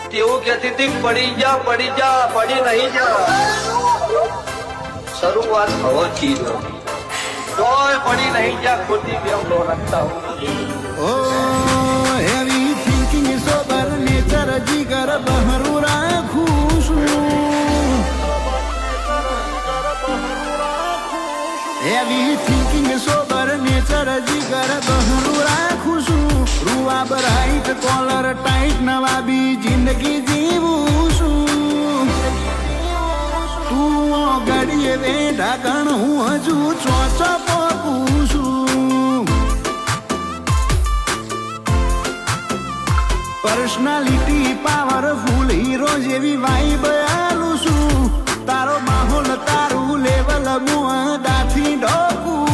તેવું કહેતી હતી પડી જા પડી નહીં જા શરૂઆત હવાથી તોય પડી નહીં જા ખોટી બેમ નો રખતા હેવી થિંકિંગ સોબર નેચર જીગર બહરું રાખું છું હેવી થિંકિંગ સોબર નેચર જીગર બહરું રાખું છું રૂવા બ્રાઇટ કોલર ટાઈટ નવાબી જિંદગી જીવું છું તું ગડીએ વેઢા ગણ હું હજુ ચોચો પોકું છું પર્સનાલિટી પાવરફુલ હીરો જેવી વાઈબ આલું છું તારો માહોલ તારું લેવલ મું દાથી ઢોકું